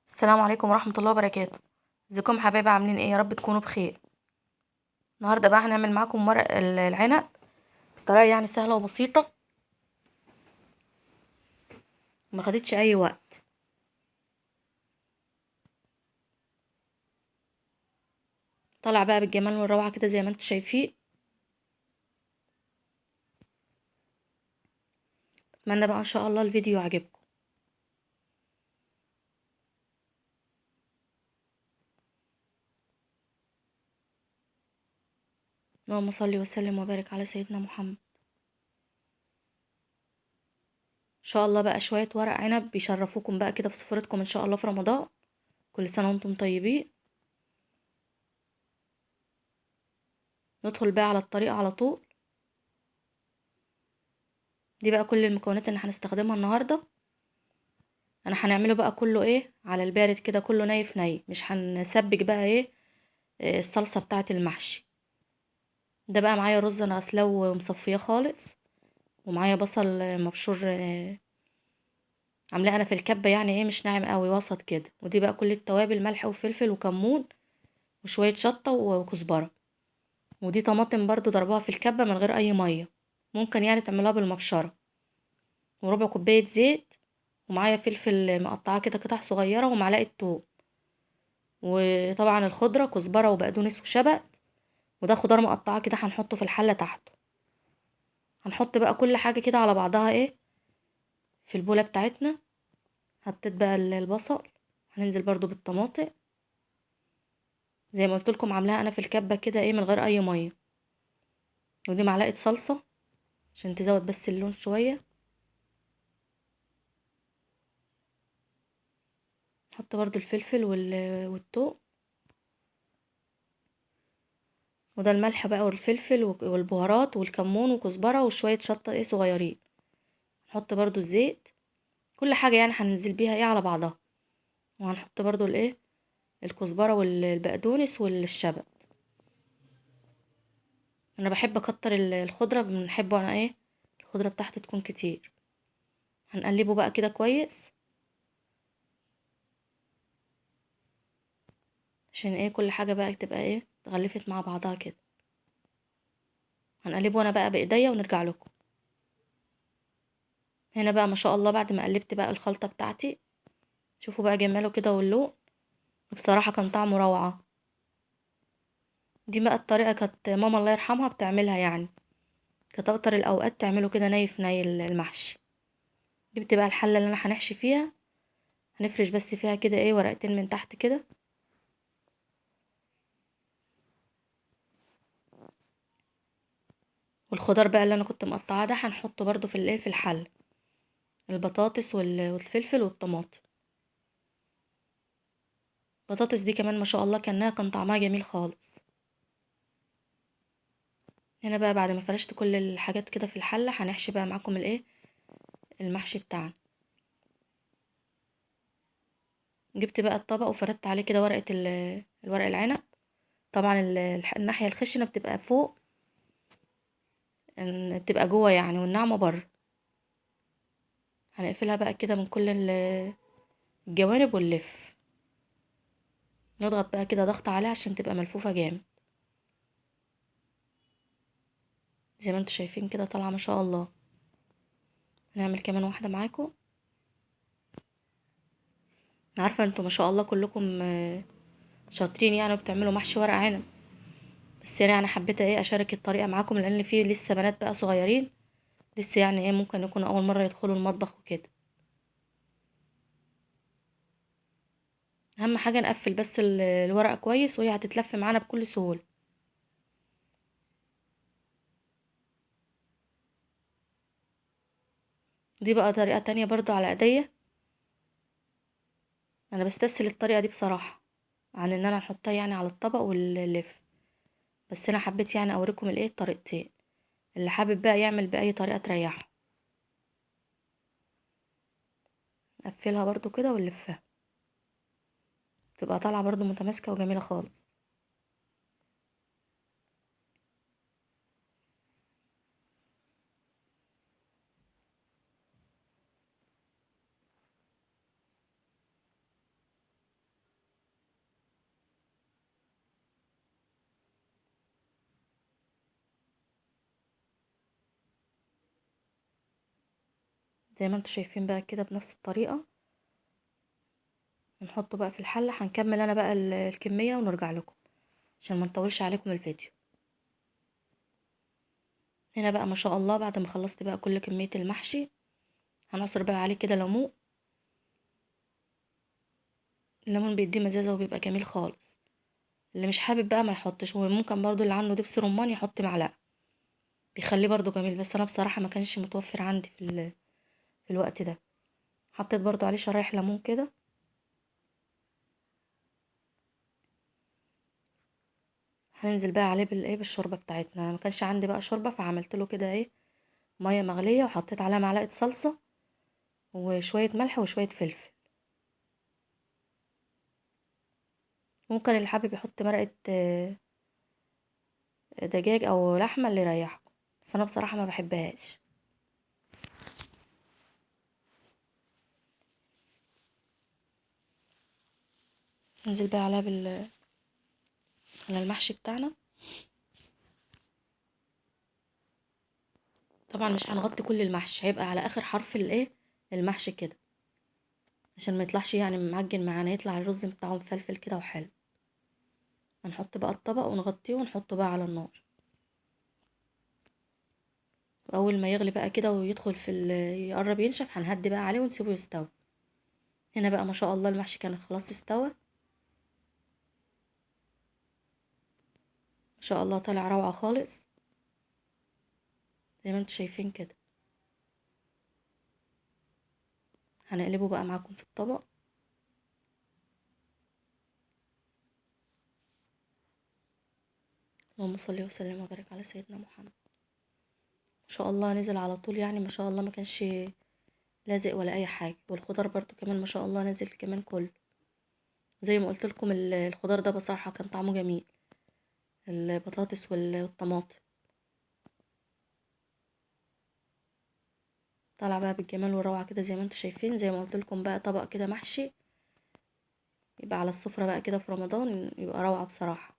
السلام عليكم ورحمة الله وبركاته. ازيكم حبايبي، عاملين ايه؟ يا رب تكونوا بخير. النهارده بقى هنعمل معاكم ورق العنب بطريقة يعني سهلة وبسيطة، ما خدتش اي وقت. طالع بقى بالجمال والروعة كده زي ما انتم شايفين. اتمنى بقى ان شاء الله الفيديو يعجبكم. اللهم صل وسلم وبارك على سيدنا محمد. ان شاء الله بقى شوية ورق عنب بيشرفوكم بقى كده في سفرتكم ان شاء الله في رمضان. كل سنة وانتم طيبين. ندخل بقى على الطريقة على طول. دي بقى كل المكونات اللي هنستخدمها النهارده. انا هنعمله بقى كله ايه على البارد كده، كله ني في ني، مش هنسبك بقى ايه الصلصة بتاعة المحشي. ده بقى معايا رز انا غسلاه ومصفياه خالص، ومعايا بصل مبشور عاملاه انا في الكبة، يعني ايه مش ناعم قوي، وسط كده. ودي بقى كل التوابل، ملح وفلفل وكمون وشوية شطة وكزبرة. ودي طماطم برضو ضربوها في الكبة من غير اي مية، ممكن يعني تعملوها بالمبشرة. وربع كوباية زيت. ومعايا فلفل مقطعاه كده قطع صغيرة، ومعلقة توم. وطبعا الخضرة كزبرة وبقدونس وشبت. وده خضار مقطعاه كده هنحطه في الحلة تحته. هنحط بقى كل حاجة كده على بعضها ايه في البولة بتاعتنا. حطيت بقى البصل. هننزل برضو بالطماطم زي ما قلت لكم، عاملاها انا في الكبة كده ايه من غير اي مية. ودي معلقة صلصة عشان تزود بس اللون شوية. نحط برضو الفلفل والثوم. وده الملح بقى والفلفل والبهارات والكمون وكزبرة وشوية شطة ايه صغيرين. نحط برضو الزيت. كل حاجة يعني هننزل بيها ايه على بعضها. وهنحط برضو الايه الكزبرة والبقدونس والشبت. انا بحب اكتر الخضره، بنحبه انا ايه الخضره بتاعتي تكون كتير. هنقلبه بقى كده كويس عشان ايه كل حاجه بقى تبقى ايه اتغلفت مع بعضها كده. هنقلبه انا بقى بايديا ونرجع لكم. هنا بقى ما شاء الله بعد ما قلبت بقى الخلطه بتاعتي، شوفوا بقى جماله كده واللون. بصراحه كان طعمه روعه. دي بقى الطريقه كانت ماما الله يرحمها بتعملها يعني. كانت اكتر الاوقات تعمله كده ني في ني المحشي. جبت بقى الحله اللي انا هنحشي فيها. هنفرش بس فيها كده ايه ورقتين من تحت كده. والخضار بقى اللي انا كنت مقطعاه ده هنحطه برضو في الايه في الحل. البطاطس والفلفل والطماطم. البطاطس دي كمان ما شاء الله كان طعمها جميل خالص. هنا بقى بعد ما فرشت كل الحاجات كده في الحلة، هنحشي بقى معاكم الايه المحشي بتاعنا. جبت بقى الطبق وفردت عليه كده الورق العنب. طبعا الناحية الخشنة بتبقى فوق، بتبقى جوه يعني، والناعمة بره. هنقفلها بقى كده من كل الجوانب ونلف. نضغط بقى كده ضغط عليها عشان تبقى ملفوفة جامد. زي ما انتوا شايفين كده طالعة ما شاء الله. هنعمل كمان واحدة معاكم. انا عارفة انتوا ما شاء الله كلكم شاطرين يعني وبتعملوا محشي ورق عنب. بس يعني انا حبيت ايه اشارك الطريقة معاكم، لان في لسه بنات بقى صغيرين، لسه يعني ايه ممكن يكونوا اول مرة يدخلوا المطبخ وكده. اهم حاجة نقفل بس الورقة كويس، وهي هتتلف معانا بكل سهولة. دي بقى طريقة تانية برضو على ايديا. انا بستسهل الطريقة دي بصراحة عن ان انا نحطها يعني على الطبق واللف. بس انا حبيت يعني اوريكم الايه الطريقتين. اللي حابب بقى يعمل باي طريقة تريحه. نقفلها برضو كده ونلفها، تبقى طالعة برضو متماسكة وجميلة خالص. زي ما انتوا شايفين بقى كده بنفس الطريقة. هنحطه بقى في الحلة. هنكمل انا بقى الكمية ونرجع لكم عشان ما نطولش عليكم الفيديو. هنا بقى ما شاء الله بعد ما خلصت بقى كل كمية المحشي هنعصر بقى عليه كده ليمون. الليمون بيديه مزازة وبيبقى جميل خالص. اللي مش حابب بقى ما يحطش، وممكن برضو اللي عنده دبس رمان يحط معلقة بيخليه برضو جميل، بس انا بصراحة ما كانش متوفر عندي في الوقت ده. حطيت برضو عليه شرايح ليمون كده. هننزل بقى عليه بالشوربة بتاعتنا. انا ما كانش عندي بقى شوربة فعملت له كده مية مغلية وحطيت عليها معلقة صلصة وشوية ملح وشوية فلفل. ممكن اللي حابب يحط مرقة دجاج او لحمة اللي يريحكم، بس انا بصراحة ما بحبهاش. ننزل بقى عليها على المحشي بتاعنا. طبعا مش هنغطي كل المحشي، هيبقى على اخر حرف المحشي كده عشان ما يطلعش معجن معانا، يطلع الرز بتاعه مفلفل كده وحلو. هنحط بقى الطبق ونغطيه ونحطه بقى على النار. واول ما يغلي بقى كده ويدخل يقرب ينشف هنهدي بقى عليه ونسيبه يستوي. هنا بقى ما شاء الله المحشي كان خلاص استوى. ما شاء الله طالع روعة خالص زي ما انتوا شايفين كده. هنقلبه بقى معاكم في الطبق. اللهم صل وسلم وبارك على سيدنا محمد. ما شاء الله نزل على طول، ما شاء الله ما كانش لازق ولا اي حاجه. والخضار برضو كمان ما شاء الله نزل كمان كله. زي ما قلت لكم الخضار ده بصراحه كان طعمه جميل، البطاطس والطماطم. طالع بقى بالجمال والروعه كده زي ما انتوا شايفين. زي ما قلت لكم بقى طبق كده محشي يبقى على السفره بقى كده في رمضان يبقى روعه بصراحه.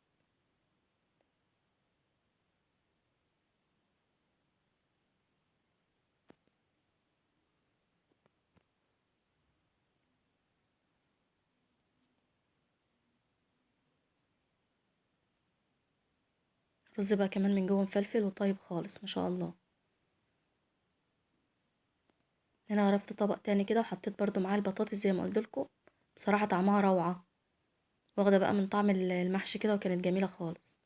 رز بقى كمان من جوه مفلفل وطيب خالص ما شاء الله. هنا عرفت طبق تاني كده وحطيت برضو معاه البطاطس زي ما قلت لكم. بصراحه طعمها روعه، واخده بقى من طعم المحشي كده وكانت جميله خالص.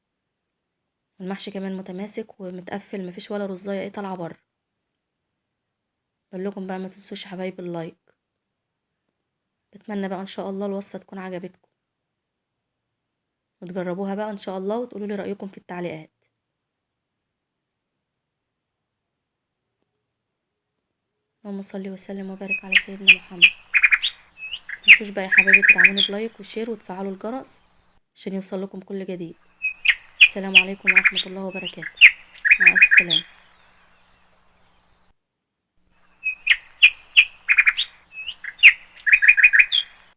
والمحشي كمان متماسك ومتقفل، مفيش ولا رزايه طالعه بره. بقول لكم بقى ما تنسوش حبايب اللايك. بتمنى بقى ان شاء الله الوصفه تكون عجبتكم وتجربوها بقى ان شاء الله وتقولوا لي رايكم في التعليقات. اللهم صل وسلم وبارك على سيدنا محمد. ما تنسوش بقى يا حبايبي تدعموني بلايك وشير وتفعلوا الجرس عشان يوصل لكم كل جديد. السلام عليكم ورحمه الله وبركاته. مع الف سلامه.